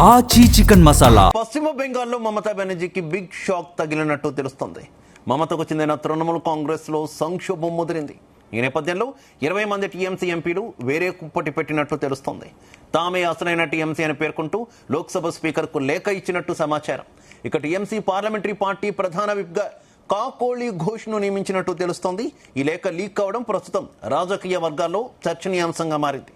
ఆచి చికెన్ మసాలా. పశ్చిమ బెంగాల్లో మమతా బెనర్జీకి బిగ్ షాక్ తగిలినట్టు తెలుస్తోంది. మమతకు చెందిన తృణమూల్ కాంగ్రెస్ లో సంక్షోభం ముదిరింది. ఈ నేపథ్యంలో 20 మంది టీఎంసీ ఎంపీలు వేరే కుప్పటి పెట్టినట్టు తెలుస్తోంది. తామే అసలైన టీఎంసీ అని పేర్కొంటూ లోక్సభ స్పీకర్ కు లేఖ ఇచ్చినట్టు సమాచారం. ఇక టీఎంసీ పార్లమెంటరీ పార్టీ ప్రధాన విప్గా కాకోళి ఘోష్ ను నియమించినట్టు తెలుస్తోంది. ఈ లేఖ లీక్ కావడం ప్రస్తుతం రాజకీయ వర్గాల్లో చర్చనీయాంశంగా మారింది.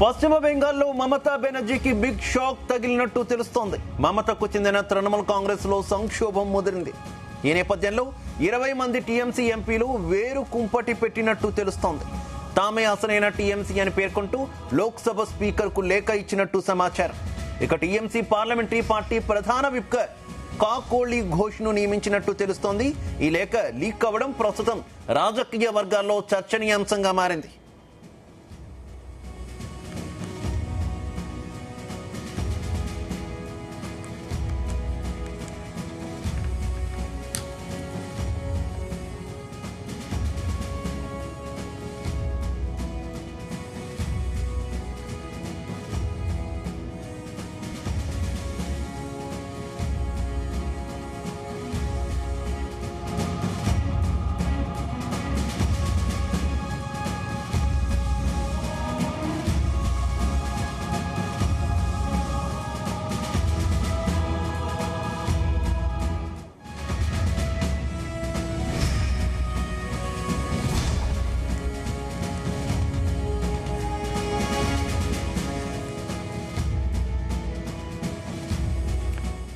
పశ్చిమ బెంగాల్లో మమతా బెనర్జీకి బిగ్ షాక్ తగిలినట్టు తెలుస్తోంది. మమతకు చెందిన తృణమూల్ కాంగ్రెస్ లో సంక్షోభం ముదిరింది. ఈ నేపథ్యంలో 20 మంది టీఎంసీ ఎంపీలు వేరు కుంపటి పెట్టినట్టు తెలుస్తోంది. తామే అసలైన టీఎంసీ అని పేర్కొంటూ లోక్సభ స్పీకర్ కు లేఖ ఇచ్చినట్టు సమాచారం. ఇక టీఎంసీ పార్లమెంటరీ పార్టీ ప్రధాన విప్ కాకోళి ఘోష్ ను నియమించినట్టు తెలుస్తోంది. ఈ లేఖ లీక్ అవ్వడం ప్రస్తుతం రాజకీయ వర్గాల్లో చర్చనీయాంశంగా మారింది.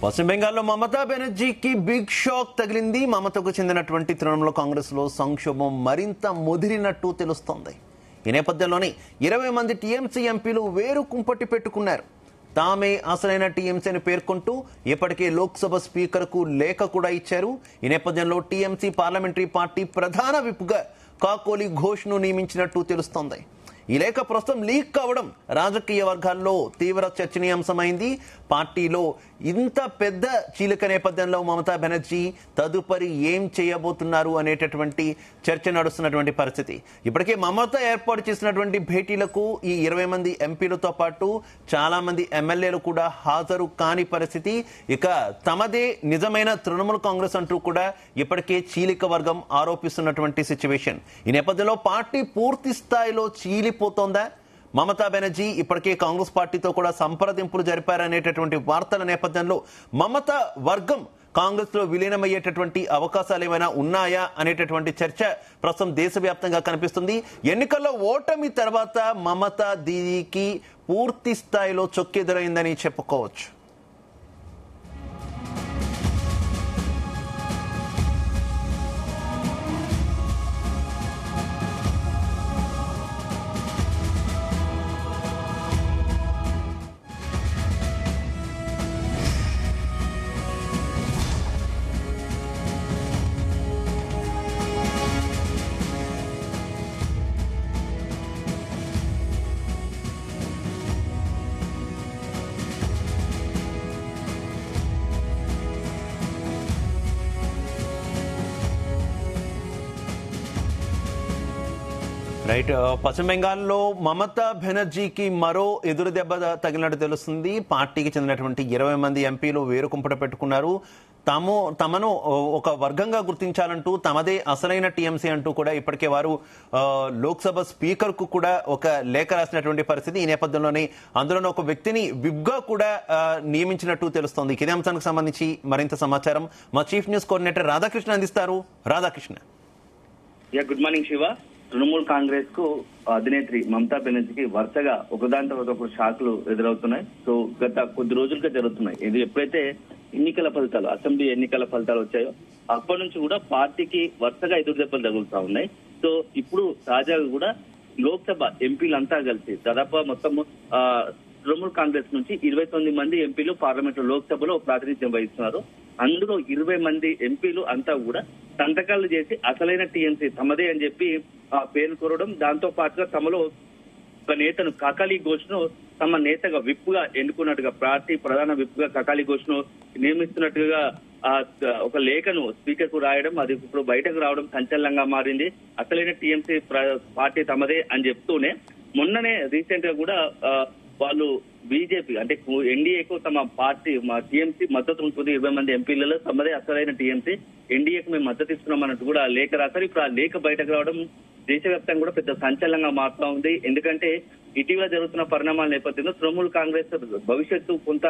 పశ్చిమ బెంగాల్లో మమతా బెనర్జీకి బిగ్ షాక్ తగిలింది. మమతకు చెందినటువంటి తృణమూల్ కాంగ్రెస్ లో సంక్షోభం మరింత ముదిరినట్టు తెలుస్తోంది. ఈ నేపథ్యంలోనే 20 మంది టీఎంసీ ఎంపీలు వేరు కుంపటి పెట్టుకున్నారు. తామే అసలైన టీఎంసీ అని పేర్కొంటూ ఇప్పటికే లోక్సభ స్పీకర్ కు లేఖ కూడా ఇచ్చారు. ఈ నేపథ్యంలో టీఎంసీ పార్లమెంటరీ పార్టీ ప్రధాన విప్గా కాకోళి ఘోష్ ను నియమించినట్టు తెలుస్తోంది. ఈ లేఖ ప్రస్తుతం లీక్ కావడం రాజకీయ వర్గాల్లో తీవ్ర చర్చనీయాంశమైంది. పార్టీలో ఇంత పెద్ద చీలిక నేపథ్యంలో మమతా బెనర్జీ తదుపరి ఏం చేయబోతున్నారు అనేటటువంటి చర్చ నడుస్తున్నటువంటి పరిస్థితి. ఇప్పటికే మమత ఏర్పాటు చేసినటువంటి భేటీలకు ఈ 20 మంది ఎంపీలతో పాటు చాలా మంది ఎమ్మెల్యేలు కూడా హాజరు కాని పరిస్థితి. ఇక తమదే నిజమైన తృణమూల్ కాంగ్రెస్ అంటూ కూడా ఇప్పటికే చీలిక వర్గం ఆరోపిస్తున్నటువంటి సిచ్యువేషన్. ఈ నేపథ్యంలో పార్టీ పూర్తి స్థాయిలో చీలిపోతోందా? మమతా బెనర్జీ ఇప్పటికే కాంగ్రెస్ పార్టీతో కూడా సంప్రదింపులు జరిపారనేటటువంటి వార్తల నేపథ్యంలో మమతా వర్గం కాంగ్రెస్ లో విలీనమయ్యేటటువంటి అవకాశాలు ఏమైనా ఉన్నాయా అనేటటువంటి చర్చ ప్రస్తుతం దేశవ్యాప్తంగా కనిపిస్తుంది. ఎన్నికల్లో ఓటమి తర్వాత మమతా దీనికి పూర్తి స్థాయిలో చొక్కెదురైందని చెప్పుకోవచ్చు. రైట్. పశ్చిమ బెంగాల్లో మమతా బెనర్జీకి మరో ఎదురు దెబ్బ తగిలినట్టు తెలుస్తుంది. పార్టీకి చెందినటువంటి 20 మంది ఎంపీలు వేరుకుంపట పెట్టుకున్నారు. తమను ఒక వర్గంగా గుర్తించాలంటూ తమదే అసలైన టీఎంసీ అంటూ కూడా ఇప్పటికే వారు లోక్సభ స్పీకర్ కు కూడా ఒక లేఖ రాసినటువంటి పరిస్థితి. ఈ నేపథ్యంలోనే అందులోని ఒక వ్యక్తిని విప్గా కూడా నియమించినట్టు తెలుస్తోంది. ఇదే అంశానికి సంబంధించి మరింత సమాచారం మా చీఫ్ న్యూస్ కోఆర్డినేటర్ రాధాకృష్ణ అందిస్తారు. రాధాకృష్ణ. Good morning Shiva. తృణమూల్ కాంగ్రెస్ కు అధినేత్రి మమతా బెనర్జీకి వరుసగా ఒకదాని తర్వాత ఒక షాకులు ఎదురవుతున్నాయి. సో గత కొద్ది రోజులుగా జరుగుతున్నాయి. ఇది ఎప్పుడైతే ఎన్నికల ఫలితాలు, అసెంబ్లీ ఎన్నికల ఫలితాలు వచ్చాయో అప్పటి నుంచి కూడా పార్టీకి వరుసగా ఎదురు దెబ్బలు తగులుతా ఉన్నాయి. సో ఇప్పుడు తాజాగా కూడా లోక్సభ ఎంపీలంతా కలిసి దాదాపు మొత్తం తృణమూల్ కాంగ్రెస్ నుంచి 29 మంది ఎంపీలు పార్లమెంట్ లోక్సభలో ప్రాతినిధ్యం వహిస్తున్నారు. అందులో 20 మంది ఎంపీలు అంతా కూడా సంతకాలు చేసి అసలైన టీఎంసీ తమదే అని చెప్పి పేరు కోరడం, దాంతో పాటుగా తమలో ఒక నేతను కాకాలి ఘోష్ ను తమ నేతగా విప్పుగా ఎన్నుకున్నట్టుగా, పార్టీ ప్రధాన విప్పుగా కాకాలి ఘోష్ ను నియమిస్తున్నట్టుగా ఒక లేఖను స్పీకర్ కు రాయడం, అది ఇప్పుడు బయటకు రావడం సంచలనంగా మారింది. అసలైన టీఎంసీ పార్టీ తమదే అని చెప్తూనే మొన్ననే రీసెంట్ గా కూడా వాళ్ళు బీజేపీ అంటే ఎన్డీఏకు తమ పార్టీ మా టీఎంసీ మద్దతు ఉంటుంది, 20 మంది ఎంపీలలో తమదే అసలైన టీఎంసీ, ఎన్డీఏకు మేము మద్దతు ఇస్తున్నాం అన్నట్టు కూడా లేఖ రాశారు. ఇప్పుడు ఆ లేఖ బయటకు రావడం దేశవ్యాప్తంగా కూడా పెద్ద సంచలనంగా మారుతా ఉంది. ఎందుకంటే ఇటీవల జరుగుతున్న పరిణామాల నేపథ్యంలో తృణమూల్ కాంగ్రెస్ భవిష్యత్తు కొంత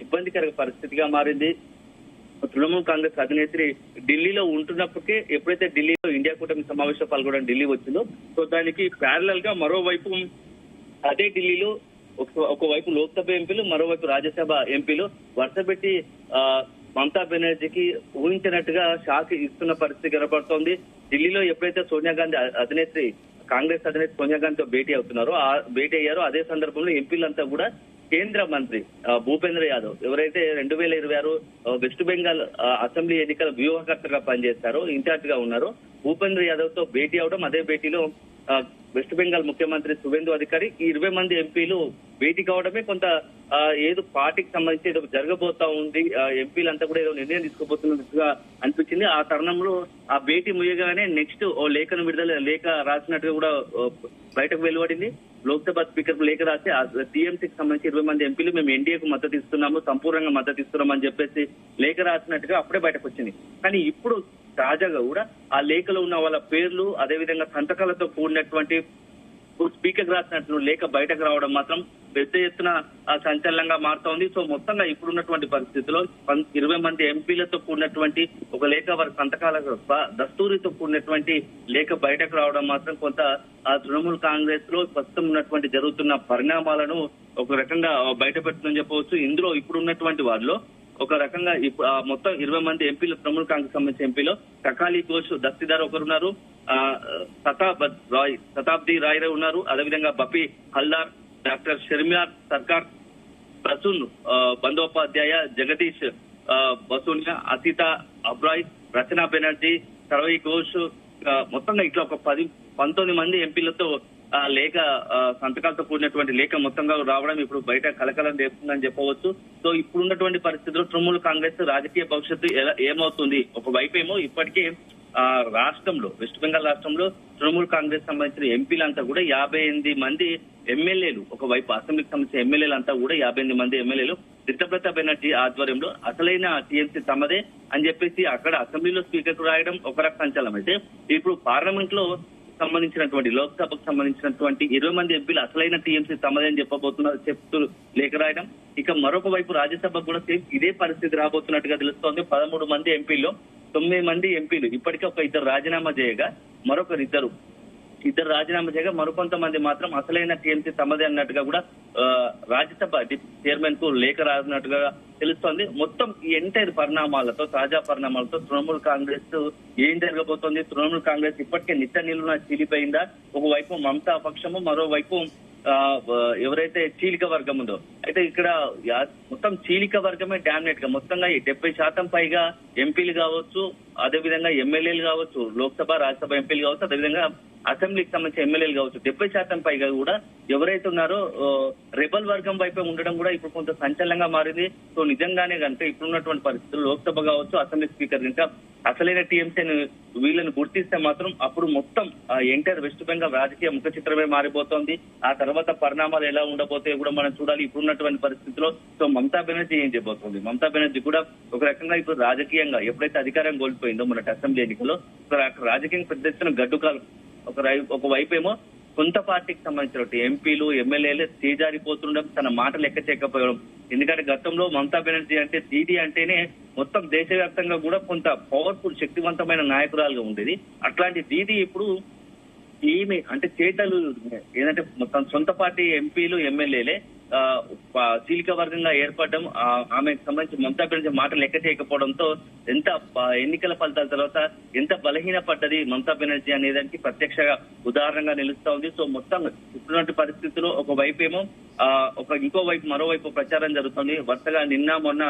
ఇబ్బందికర పరిస్థితిగా మారింది. తృణమూల్ కాంగ్రెస్ అధినేత్రి ఢిల్లీలో ఉంటున్నప్పటికే ఎప్పుడైతే ఢిల్లీలో ఇండియా కూటమి సమావేశం పాల్గొనడం ఢిల్లీ వచ్చిందో, సో దానికి ప్యారలల్ గా మరోవైపు అదే ఢిల్లీలో ఒకవైపు లోక్సభ ఎంపీలు, మరోవైపు రాజ్యసభ ఎంపీలు వరుసపెట్టి మమతా బెనర్జీకి ఊహించినట్టుగా షాక్ ఇస్తున్న పరిస్థితి కనబడుతోంది. ఢిల్లీలో ఎప్పుడైతే సోనియా గాంధీ అధినేత్రి, కాంగ్రెస్ అధినేత్రి సోనియా గాంధీతో భేటీ అయ్యారో అదే సందర్భంలో ఎంపీలంతా కూడా కేంద్ర మంత్రి భూపేంద్ర యాదవ్ ఎవరైతే 2026 వెస్ట్ బెంగాల్ అసెంబ్లీ ఎన్నికల వ్యూహకర్తగా పనిచేస్తారో, ఇన్ఛార్జ్ గా ఉన్నారో భూపేంద్ర యాదవ్ తో భేటీ అవడం, అదే భేటీలో వెస్ట్ బెంగాల్ ముఖ్యమంత్రి సువేందు అధికారి ఈ 20 మంది ఎంపీలు భేటీ కావడమే కొంత ఏదో పార్టీకి సంబంధించి ఏదో జరగబోతా ఉంది, ఎంపీలంతా కూడా ఏదో నిర్ణయం తీసుకోబోతున్నట్టుగా అనిపించింది. ఆ తరుణంలో ఆ భేటీ ముయ్యగానే నెక్స్ట్ ఓ లేఖ రాసినట్టుగా కూడా బయటకు వెలువడింది. లోక్సభ స్పీకర్ కు లేఖ రాసి టీఎంసీకి సంబంధించి 20 మంది ఎంపీలు మేము ఎన్డీఏకు మద్దతు ఇస్తున్నాము, సంపూర్ణంగా మద్దతు ఇస్తున్నాం అని చెప్పేసి లేఖ రాసినట్టుగా అప్పుడే బయటకు వచ్చింది. కానీ ఇప్పుడు తాజాగా కూడా ఆ లేఖలో ఉన్న వాళ్ళ పేర్లు, అదేవిధంగా సంతకాలతో కూడినటువంటి స్పీకర్ రాసినట్లు లేఖ బయటకు రావడం మాత్రం పెద్ద ఎత్తున సంచలనంగా మారుతోంది. సో మొత్తంగా ఇప్పుడున్నటువంటి పరిస్థితిలో 20 మంది ఎంపీలతో కూడినటువంటి ఒక లేఖ, వారి సంతకాల దస్తూరితో కూడినటువంటి లేఖ బయటకు రావడం మాత్రం కొంత తృణమూల్ కాంగ్రెస్ లో ప్రస్తుతం ఉన్నటువంటి జరుగుతున్న పరిణామాలను ఒక రకంగా బయటపెడుతుందని చెప్పవచ్చు. ఇందులో ఇప్పుడు ఉన్నటువంటి వారిలో ఒక రకంగా మొత్తం 20 మంది ఎంపీలు, తృణమూల్ కాంగ్రెస్ సంబంధించిన ఎంపీలో కాకాలి ఘోష్ దస్తీదార్ ఒకరున్నారు, శతాబ్ది రాయ్ ఉన్నారు, అదేవిధంగా బపి హల్దార్, డాక్టర్ షర్మిలా సర్కార్, ప్రసూన్ బందోపాధ్యాయ, జగదీష్ బసూనియా, అసిత అబ్రాయ్, రచనా బెనర్జీ, సరవై ఘోష్, మొత్తంగా ఇట్లా ఒక 19 మంది ఎంపీలతో లేఖ, సంతకాలతో కూడినటువంటి లేఖ మొత్తంగా రావడం ఇప్పుడు బయట కలకలం రేపుతుందని చెప్పవచ్చు. సో ఇప్పుడున్నటువంటి పరిస్థితుల్లో తృణమూల్ కాంగ్రెస్ రాజకీయ భవిష్యత్తు ఏమవుతుంది? ఒకవైపు ఏమో ఇప్పటికే రాష్ట్రంలో, వెస్ట్ బెంగాల్ రాష్ట్రంలో తృణమూల్ కాంగ్రెస్ సంబంధించిన ఎంపీలంతా కూడా 58 మంది ఎమ్మెల్యేలు, ఒకవైపు అసెంబ్లీకి సంబంధించిన ఎమ్మెల్యేలంతా కూడా 58 మంది ఎమ్మెల్యేలు రితప్రతాప్ బెనర్జీ ఆధ్వర్యంలో అసలైన టీఎంసీ తమదే అని చెప్పేసి అక్కడ అసెంబ్లీలో స్పీకర్ కు రాయడం ఒక రకం సంచలనం అయితే, ఇప్పుడు పార్లమెంట్ లో సంబంధించినటువంటి లోక్సభకు సంబంధించినటువంటి 20 మంది ఎంపీలు అసలైన టీఎంసీ తమదే అని చెప్తూ లేఖ రాయడం, ఇక మరొక వైపు రాజ్యసభకు కూడా సేమ్ ఇదే పరిస్థితి రాబోతున్నట్టుగా తెలుస్తోంది. 13 మంది ఎంపీల్లో 9 మంది ఎంపీలు ఇప్పటికే ఒక ఇద్దరు రాజీనామా చేయగా, ఇద్దరు రాజీనామా చేయగా మరికొంతమంది మాత్రం అసలైన టీఎంసీ తమదే అన్నట్టుగా కూడా రాజ్యసభ చైర్మన్ కు లేఖ రాసినట్టుగా తెలుస్తోంది. మొత్తం ఈ ఎంటైర్ పరిణామాలతో, తాజా పరిణామాలతో తృణమూల్ కాంగ్రెస్ ఏం జరగబోతోంది? తృణమూల్ కాంగ్రెస్ ఇప్పటికే నిట్ట నిలువున చీలిపోయిందా? ఒకవైపు మమతా పక్షము, మరోవైపు ఎవరైతే చీలిక వర్గం ఉందో, అయితే ఇక్కడ మొత్తం చీలిక వర్గమే డామినేట్ గా మొత్తంగా 70% పైగా ఎంపీలు కావచ్చు, అదేవిధంగా ఎమ్మెల్యేలు కావచ్చు, లోక్సభ రాజ్యసభ ఎంపీలు కావచ్చు, అదేవిధంగా అసెంబ్లీకి సంబంధించిన ఎమ్మెల్యేలు కావచ్చు, 70% పైగా కూడా ఎవరైతే ఉన్నారో రెబల్ వర్గం వైపే ఉండడం కూడా ఇప్పుడు కొంత సంచలనంగా మారింది. సో నిజంగానే కనుక ఇప్పుడున్నటువంటి పరిస్థితులు లోక్సభ కావచ్చు, అసెంబ్లీ స్పీకర్ కనుక అసలైన టీఎంసీని వీళ్ళని గుర్తిస్తే మాత్రం అప్పుడు మొత్తం ఎంటైర్ వెస్ట్ బెంగాల్ రాజకీయ ముఖ చిత్రమే మారిపోతోంది. ఆ తర్వాత పరిణామాలు ఎలా ఉండబోతాయో కూడా మనం చూడాలి. ఇప్పుడున్నటువంటి పరిస్థితిలో సో మమతా బెనర్జీ ఏం చేయబోతోంది? మమతా బెనర్జీ కూడా ఒక రకంగా ఇప్పుడు రాజకీయంగా ఎప్పుడైతే అధికారం కోల్పోయిందో మొన్నటి అసెంబ్లీ ఎన్నికల్లో రాజకీయంగా పెద్ద ఎత్తున గడ్డుకాలు, ఒక వైపేమో సొంత పార్టీకి సంబంధించిన ఎంపీలు, ఎమ్మెల్యేలు చేజారిపోతుండడం, తన మాట లెక్క చేయకపోవడం. ఎందుకంటే గతంలో మమతా బెనర్జీ అంటే దీదీ అంటేనే మొత్తం దేశవ్యాప్తంగా కూడా కొంత పవర్ఫుల్, శక్తివంతమైన నాయకురాలుగా ఉండేది. అట్లాంటి దీదీ ఇప్పుడు ఏమి అంటే చేతలు ఏంటంటే మొత్తం సొంత పార్టీ ఎంపీలు, ఎమ్మెల్యేలే చీలిక వర్గంగా ఏర్పడడం, ఆమెకు సంబంధించి మమతా బెనర్జీ మాటలు లెక్క చేయకపోవడంతో ఎంత ఎన్నికల ఫలితాల తర్వాత ఎంత బలహీన పడ్డది మమతా బెనర్జీ అనేదానికి ప్రత్యక్ష ఉదాహరణగా నిలుస్తా ఉంది. సో మొత్తం ఇప్పుడున్నటువంటి పరిస్థితుల్లో ఒకవైపు ఏమో ఇంకోవైపు మరోవైపు ప్రచారం జరుగుతుంది. వరుసగా నిన్న మొన్న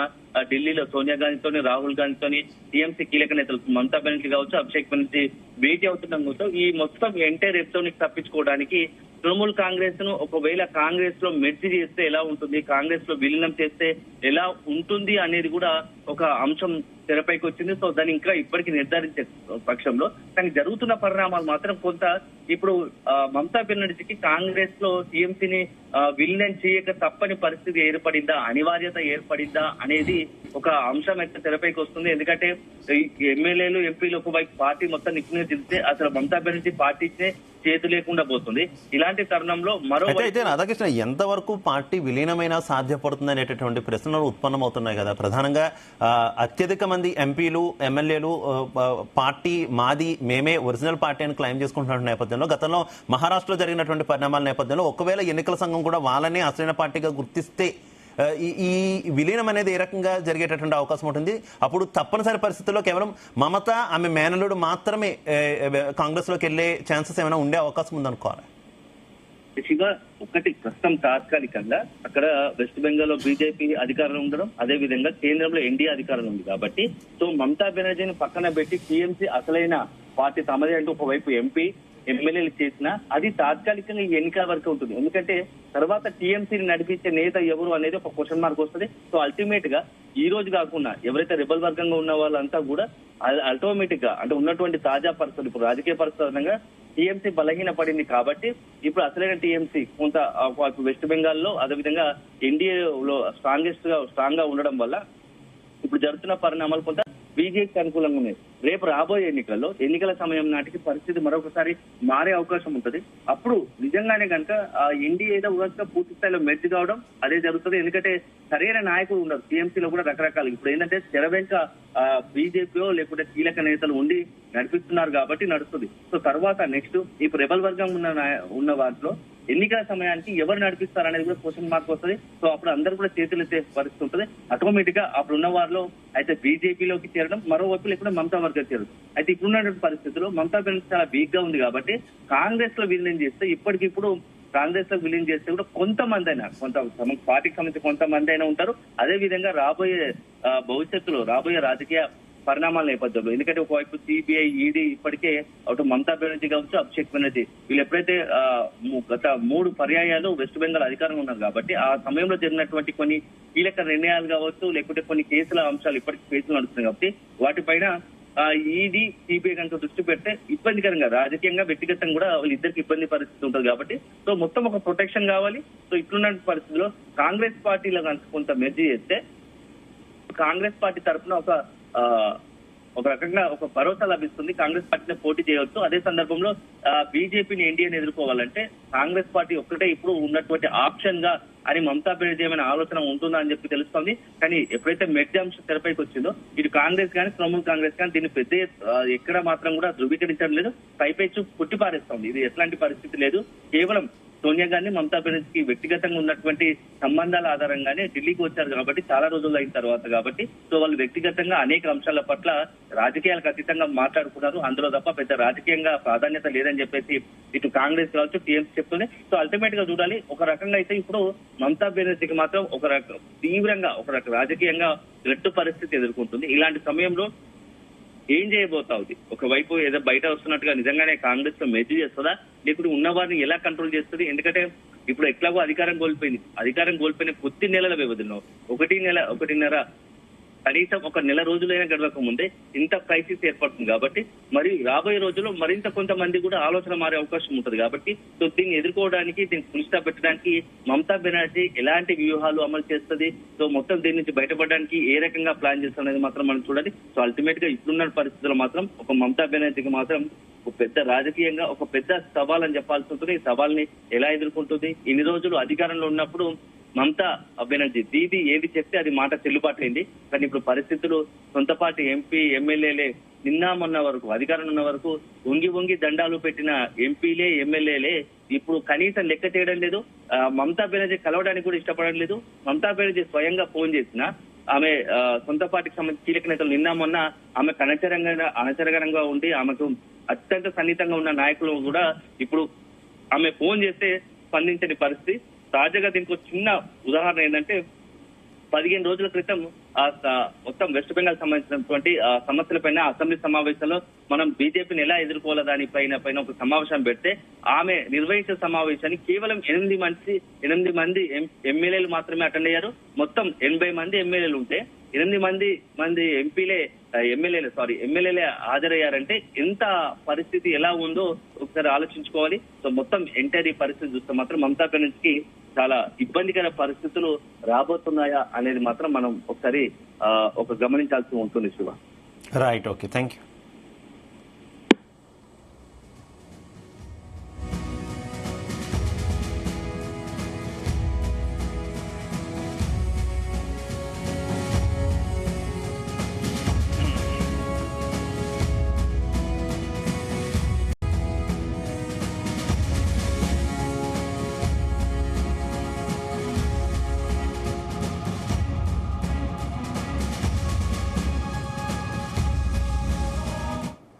ఢిల్లీలో సోనియా గాంధీతోని, రాహుల్ గాంధీతోని, టీఎంసీ కీలక నేతలు మమతా బెనర్జీ కావచ్చు, అభిషేక్ బెనర్జీ భేటీ అవుతుండడంతో ఈ మొత్తం ఎంటైర్ ఎపిసోడ్ తప్పించుకోవడానికి తృణమూల్ కాంగ్రెస్ ను ఒకవేళ కాంగ్రెస్ లో మెర్జీ చేస్తే ఎలా ఉంటుంది, కాంగ్రెస్ లో విలీనం చేస్తే ఎలా ఉంటుంది అనేది కూడా ఒక అంశం తెరపైకి వచ్చింది. సో దాన్ని ఇంకా ఇప్పటికీ నిర్ధారించే పక్షంలో కానీ జరుగుతున్న పరిణామాలు మాత్రం కొంత ఇప్పుడు మమతా బెనర్జీకి కాంగ్రెస్ లో టీఎంసీని విలీనం చేయక తప్పని పరిస్థితి ఏర్పడిందా, అనివార్యత ఏర్పడిందా అనేది ఒక అంశం అయితే తెరపైకి వస్తుంది. ఎందుకంటే ఎమ్మెల్యేలు, ఎంపీలు ఒకవైపు పార్టీ మొత్తం నిక్కునే తిరిగితే అసలు మమతా బెనర్జీ పార్టీనే చేతు లేకుండా పోతుంది. ఇలాంటి తరుణంలో అయితే రాధాకృష్ణ, ఎంతవరకు పార్టీ విలీనమైనా సాధ్యపడుతుంది అనేటటువంటి ప్రశ్నలు ఉత్పన్నమవుతున్నాయి కదా. ప్రధానంగా అత్యధిక మంది ఎంపీలు, ఎమ్మెల్యేలు పార్టీ మాది, మేమే ఒరిజినల్ పార్టీ అని క్లెయిమ్ చేసుకుంటున్న నేపథ్యంలో, గతంలో మహారాష్ట్రలో జరిగినటువంటి పరిణామాల నేపథ్యంలో ఒకవేళ ఎన్నికల సంఘం కూడా వాళ్ళని అసలైన పార్టీగా గుర్తిస్తే ఈ విలీనం అనేది ఏ రకంగా జరిగేటటువంటి అవకాశం ఉంటుంది? అప్పుడు తప్పనిసరి పరిస్థితుల్లో కేవలం మమత, ఆమె మేనలుడు మాత్రమే కాంగ్రెస్ లోకి వెళ్లే ఛాన్సెస్ ఏమైనా ఉండే అవకాశం ఉందనుకోవాలి. ఒకటి ప్రస్తుతం తాత్కాలికంగా అక్కడ వెస్ట్ బెంగాల్ లో బీజేపీ అధికారంలో ఉండడం, అదే విధంగా కేంద్రంలో ఎన్డీఏ అధికారంలో ఉంది కాబట్టి సో మమతా బెనర్జీని పక్కన పెట్టి టీఎంసీ అసలైన పార్టీ తమదే అంటూ ఒకవైపు ఎంపీ, ఎమ్మెల్యేలు చేసినా అది తాత్కాలికంగా ఈ ఎన్నికల వరకు ఉంటుంది. ఎందుకంటే తర్వాత టీఎంసీని నడిపించే నేత ఎవరు అనేది ఒక క్వశ్చన్ మార్క్ వస్తుంది. సో అల్టిమేట్ గా ఈ రోజు కాకుండా ఎవరైతే రెబల్ వర్గంగా ఉన్న వాళ్ళంతా కూడా ఆటోమేటిక్ గా అంటే ఉన్నటువంటి తాజా పరిస్థితులు, ఇప్పుడు రాజకీయ పరిస్థితులంగా టీఎంసీ బలహీన పడింది కాబట్టి ఇప్పుడు అసలైన టీఎంసీ కొంత వెస్ట్ బెంగాల్లో అదేవిధంగా ఎన్డీఏలో స్ట్రాంగ్ గా ఉండడం వల్ల ఇప్పుడు జరుగుతున్న పరిణామాలు కొంత బీజేపీకి అనుకూలంగా ఉన్నాయి. రేపు రాబోయే ఎన్నికల సమయం నాటికి పరిస్థితి మరొకసారి మారే అవకాశం ఉంటుంది. అప్పుడు నిజంగానే కనుక ఎన్డీఏ పూర్తి స్థాయిలో మెర్జ్ కావడం అదే జరుగుతుంది. ఎందుకంటే సరైన నాయకులు ఉండరు టీఎంసీలో కూడా రకరకాలు. ఇప్పుడు ఏంటంటే తెర వెంక బీజేపీలో లేకుంటే కీలక నేతలు ఉండి నడిపిస్తున్నారు కాబట్టి నడుస్తుంది. సో తర్వాత నెక్స్ట్ ఇప్పుడు రెబల్ వర్గం ఉన్న వాటిలో ఎన్నికల సమయానికి ఎవరు నడిపిస్తారనేది కూడా క్వశ్చన్ మార్క్ వస్తుంది. సో అప్పుడు అందరూ కూడా చేతులు ఎత్తే పరిస్థితి ఉంటుంది. ఆటోమేటిక్ గా అప్పుడు ఉన్న వారిలో అయితే బీజేపీలోకి చేరడం, మరోవైపు లేకుండా మమతా వర్గం చేరడం. అయితే ఇప్పుడున్నటువంటి పరిస్థితుల్లో మమతా బెనర్జీ చాలా వీక్ గా ఉంది కాబట్టి కాంగ్రెస్ లో విలీనం చేస్తే ఇప్పటికిప్పుడు కాంగ్రెస్ లో విలీనం చేస్తే కూడా కొంతమంది అయినా పార్టీకి సంబంధించి కొంతమంది అయినా ఉంటారు. అదే విధంగా భవిష్యత్తులో రాబోయే రాజకీయ పరిణామాల నేపథ్యంలో ఎందుకంటే ఒకవైపు సిబిఐ, ఈడీ ఇప్పటికే అటు మమతా బెనర్జీ కావచ్చు, అభిషేక్ బెనర్జీ వీళ్ళు ఎప్పుడైతే గత 3 పర్యాయాలు వెస్ట్ బెంగాల్ అధికారంలో ఉన్నారు కాబట్టి ఆ సమయంలో జరిగినటువంటి కొన్ని కీలక నిర్ణయాలు కావచ్చు, లేకుంటే కొన్ని కేసుల అంశాలు ఇప్పటికీ కేసులు నడుస్తున్నాయి కాబట్టి వాటిపైన ఈడీ, సిబిఐ కనుక దృష్టి పెడితే ఇబ్బందికరంగా రాజకీయంగా, వ్యక్తిగతంగా కూడా వాళ్ళిద్దరికి ఇబ్బంది పరిస్థితి ఉంటుంది కాబట్టి సో మొత్తం ఒక ప్రొటెక్షన్ కావాలి. సో ఇప్పుడున్న పరిస్థితుల్లో కాంగ్రెస్ పార్టీలో కనుక కొంత మెర్జీ చేస్తే కాంగ్రెస్ పార్టీ తరఫున ఒక రకంగా ఒక భరోసా లభిస్తుంది. కాంగ్రెస్ పార్టీని పోటీ చేయవచ్చు. అదే సందర్భంలో బీజేపీని, ఎన్డీఏని ఎదుర్కోవాలంటే కాంగ్రెస్ పార్టీ ఒక్కటే ఇప్పుడు ఉన్నటువంటి ఆప్షన్ గా అని మమతా బెనర్జీ ఏమైనా ఆలోచన ఉంటుందా అని చెప్పి తెలుస్తోంది. కానీ ఎప్పుడైతే మెర్జీ అంశం తెరపైకి వచ్చిందో ఇటు కాంగ్రెస్ కానీ తృణమూల్ కాంగ్రెస్ కానీ దీన్ని పెద్ద ఎక్కడ మాత్రం కూడా ధృవీకరించడం లేదు, పైపైచు కొట్టిపారేస్తోంది. ఇది ఎట్లాంటి పరిస్థితి లేదు. కేవలం సోనియా గాంధీ, మమతా బెనర్జీకి వ్యక్తిగతంగా ఉన్నటువంటి సంబంధాల ఆధారంగానే ఢిల్లీకి వచ్చారు కాబట్టి చాలా రోజులు అయిన తర్వాత కాబట్టి సో వాళ్ళు వ్యక్తిగతంగా అనేక అంశాల పట్ల రాజకీయాలకు అతీతంగా మాట్లాడుకున్నారు. అందులో తప్ప పెద్ద రాజకీయంగా ప్రాధాన్యత లేదని చెప్పేసి ఇటు కాంగ్రెస్ కావచ్చు, టీఎంసీ చెప్తుంది. సో అల్టిమేట్ గా చూడాలి. ఒక రకంగా అయితే ఇప్పుడు మమతా బెనర్జీకి మాత్రం తీవ్రంగా రాజకీయంగా గట్టు పరిస్థితి ఎదుర్కొంటుంది. ఇలాంటి సమయంలో ఏం చేయబోతా ఉంది? ఒకవైపు ఏదో బయట వస్తున్నట్టుగా నిజంగానే కాంగ్రెస్ లో మెర్జీ చేస్తుందా, లేకుంటే ఉన్న వారిని ఎలా కంట్రోల్ చేస్తుంది? ఎందుకంటే ఇప్పుడు ఎట్లాగో అధికారం కోల్పోయిన కొద్ది నెలల వ్యవధిలో 1.5 కనీసం ఒక నెల రోజులైనా గడవక ముందే ఇంత క్రైసిస్ ఏర్పడుతుంది కాబట్టి మరి రాబోయే రోజుల్లో మరింత కొంతమంది కూడా ఆలోచన మారే అవకాశం ఉంటుంది కాబట్టి సో దీన్ని ఎదుర్కోవడానికి, దీన్ని పులిస్టా పెట్టడానికి మమతా బెనర్జీ ఎలాంటి వ్యూహాలు అమలు చేస్తుంది, సో మొత్తం దీని నుంచి బయటపడడానికి ఏ రకంగా ప్లాన్ చేస్తుంది అనేది మాత్రం మనం చూడాలి. సో అల్టిమేట్ గా ఇప్పుడున్న పరిస్థితుల్లో మాత్రం ఒక మమతా బెనర్జీకి మాత్రం ఒక పెద్ద రాజకీయంగా ఒక పెద్ద సవాల్ అని చెప్పాల్సి ఉంటుంది. ఈ సవాల్ని ఎలా ఎదుర్కొంటుంది? ఇన్ని రోజులు అధికారంలో ఉన్నప్పుడు మమతా బెనర్జీ దీది ఏది చెప్తే అది మాట చెల్లుబాటైంది. కానీ ఇప్పుడు పరిస్థితులు సొంత పార్టీ ఎంపీ, ఎమ్మెల్యేలే నిన్న మొన్న వరకు అధికారంలో ఉన్న వరకు వంగి దండాలు పెట్టిన ఎంపీలే, ఎమ్మెల్యేలే ఇప్పుడు కనీసం లెక్క చేయడం లేదు. మమతా బెనర్జీ కలవడానికి కూడా ఇష్టపడలేదు. మమతా బెనర్జీ స్వయంగా ఫోన్ చేసిన ఆమె సొంత పార్టీకి సంబంధించి కీలక నేతలు నిన్న మొన్న ఆమెకు అనచరకరంగా ఉండి ఆమెకు అత్యంత సన్నిహితంగా ఉన్న నాయకులు కూడా ఇప్పుడు ఆమె ఫోన్ చేస్తే స్పందించని పరిస్థితి. తాజాగా దీనికి ఒక చిన్న ఉదాహరణ ఏంటంటే 15 రోజుల క్రితం మొత్తం వెస్ట్ బెంగాల్ సంబంధించినటువంటి సమస్యలపైన అసెంబ్లీ సమావేశంలో మనం బీజేపీని ఎలా ఎదుర్కోవాల దానిపైన ఒక సమావేశం పెడితే ఆమె నిర్వహించిన సమావేశానికి కేవలం 8 మంది ఎమ్మెల్యేలు మాత్రమే అటెండ్ అయ్యారు. మొత్తం 80 మంది ఎమ్మెల్యేలు ఉంటే 8 మంది ఎమ్మెల్యేలే హాజరయ్యారంటే ఎంత పరిస్థితి ఎలా ఉందో ఒకసారి ఆలోచించుకోవాలి. సో మొత్తం ఎంటైర్ ఈ పరిస్థితి చూస్తే మాత్రం మమతా బెనర్జీకి చాలా ఇబ్బందికర పరిస్థితులు రాబోతున్నాయా అనేది మాత్రం మనం ఒకసారి గమనించాల్సి ఉంటుంది Shiva. Right, okay, thank you.